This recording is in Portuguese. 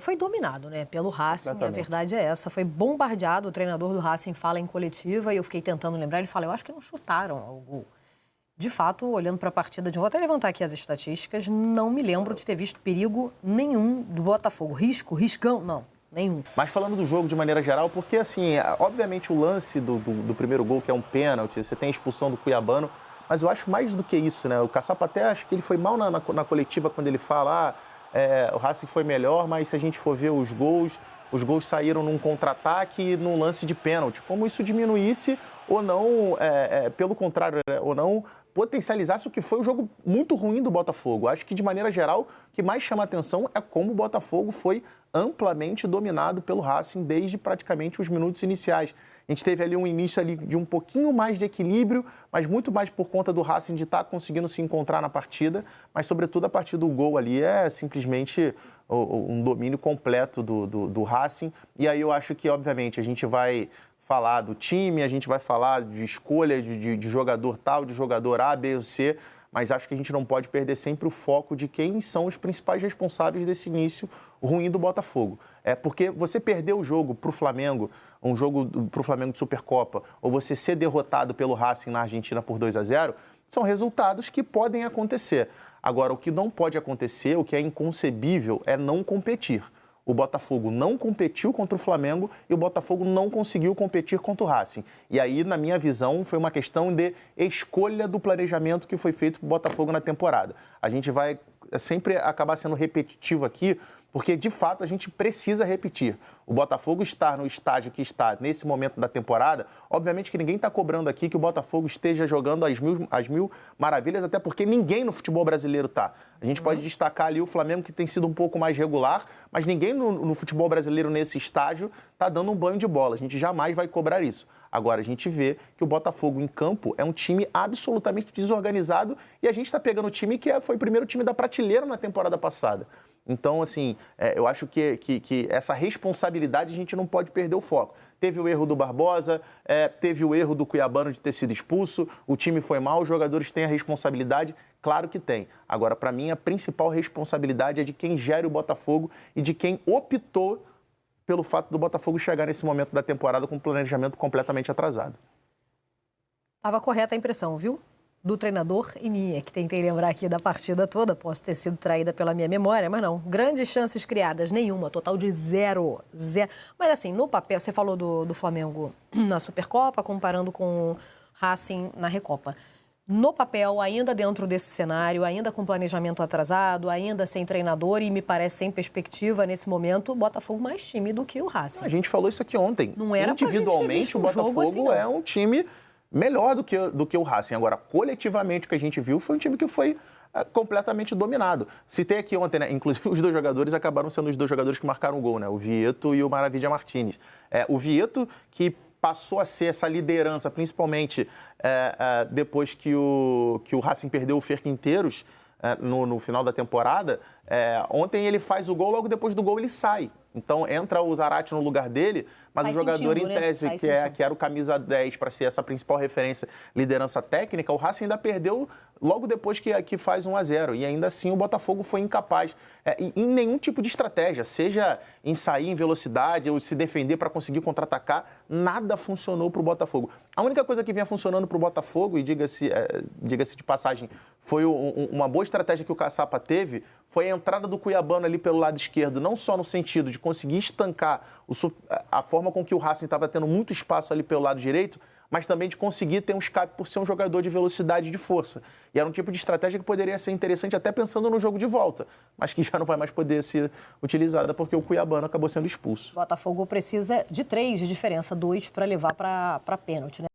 Foi dominado, né, pelo Racing, Exatamente. a verdade é essa. Foi bombardeado, o treinador do Racing fala em coletiva e eu fiquei tentando lembrar, ele fala, eu acho que não chutaram ao gol. De fato, olhando para a partida de novo, vou até levantar aqui as estatísticas, não me lembro de ter visto perigo nenhum do Botafogo. Riscão, não, nenhum. Mas falando do jogo de maneira geral, porque assim, obviamente o lance do primeiro gol, que é um pênalti, você tem a expulsão do Cuiabano, mas eu acho mais do que isso, né? O Caçapa até acho que ele foi mal na coletiva quando ele fala, o Racing foi melhor, mas se a gente for ver os gols saíram num contra-ataque e num lance de pênalti. Como isso diminuísse ou não, pelo contrário, né? Ou não potencializasse o que foi o jogo muito ruim do Botafogo. Acho que, de maneira geral, o que mais chama a atenção é como o Botafogo foi amplamente dominado pelo Racing desde praticamente os minutos iniciais. A gente teve ali um início ali de um pouquinho mais de equilíbrio, mas muito mais por conta do Racing de estar conseguindo se encontrar na partida, mas sobretudo a partir do gol ali é simplesmente um domínio completo do Racing. E aí eu acho que, obviamente, a gente vai falar do time, a gente vai falar de escolha de jogador tal, de jogador A, B ou C, mas acho que a gente não pode perder sempre o foco de quem são os principais responsáveis desse início ruim do Botafogo. Porque você perder o jogo para o Flamengo, um jogo para o Flamengo de Supercopa, ou você ser derrotado pelo Racing na Argentina por 2-0, são resultados que podem acontecer. Agora, o que não pode acontecer, o que é inconcebível, é não competir. O Botafogo não competiu contra o Flamengo e o Botafogo não conseguiu competir contra o Racing. E aí, na minha visão, foi uma questão de escolha do planejamento que foi feito para o Botafogo na temporada. A gente vai sempre acabar sendo repetitivo aqui, porque, de fato, a gente precisa repetir. O Botafogo estar no estágio que está nesse momento da temporada, obviamente que ninguém está cobrando aqui que o Botafogo esteja jogando às mil maravilhas, até porque ninguém no futebol brasileiro está. A gente pode destacar ali o Flamengo, que tem sido um pouco mais regular, mas ninguém no futebol brasileiro nesse estágio está dando um banho de bola. A gente jamais vai cobrar isso. Agora, a gente vê que o Botafogo em campo é um time absolutamente desorganizado e a gente está pegando o time que foi o primeiro time da prateleira na temporada passada. Então, assim, eu acho que essa responsabilidade a gente não pode perder o foco. Teve o erro do Barbosa, teve o erro do Cuiabano de ter sido expulso, o time foi mal, os jogadores têm a responsabilidade, claro que tem. Agora, para mim, a principal responsabilidade é de quem gere o Botafogo e de quem optou pelo fato do Botafogo chegar nesse momento da temporada com um planejamento completamente atrasado. Estava correta a impressão, viu? Do treinador e minha, que tentei lembrar aqui da partida toda, posso ter sido traída pela minha memória, mas não. Grandes chances criadas, nenhuma, total de zero. Mas assim, no papel, você falou do Flamengo na Supercopa, comparando com o Racing na Recopa. No papel, ainda dentro desse cenário, ainda com planejamento atrasado, ainda sem treinador e me parece sem perspectiva nesse momento, o Botafogo mais time do que o Racing. A gente falou isso aqui ontem. Não era individualmente, o Botafogo assim, é um time melhor do que o Racing. Agora, coletivamente, o que a gente viu foi um time que foi completamente dominado. Citei aqui ontem, né? Inclusive, os dois jogadores acabaram sendo os dois jogadores que marcaram o gol, né? O Vieto e o Maravilha Martínez. O Vieto, que passou a ser essa liderança, principalmente depois que o Racing perdeu o Ferquinteiros no final da temporada. Ontem ele faz o gol, logo depois do gol ele sai. Então entra o Zarate no lugar dele, mas faz o jogador sentido, em tese, né? que era o camisa 10 para ser essa principal referência, liderança técnica, o Racing ainda perdeu logo depois que faz 1-0. E ainda assim o Botafogo foi incapaz em nenhum tipo de estratégia, seja em sair em velocidade ou se defender para conseguir contra-atacar, nada funcionou para o Botafogo. A única coisa que vinha funcionando para o Botafogo, e diga-se de passagem, foi uma boa estratégia que o Caçapa teve, foi a entrada do Cuiabano ali pelo lado esquerdo, não só no sentido de conseguir estancar a forma com que o Racing estava tendo muito espaço ali pelo lado direito, mas também de conseguir ter um escape por ser um jogador de velocidade e de força. E era um tipo de estratégia que poderia ser interessante até pensando no jogo de volta, mas que já não vai mais poder ser utilizada porque o Cuiabano acabou sendo expulso. O Botafogo precisa de 3 de diferença, 2 para levar para pênalti, né?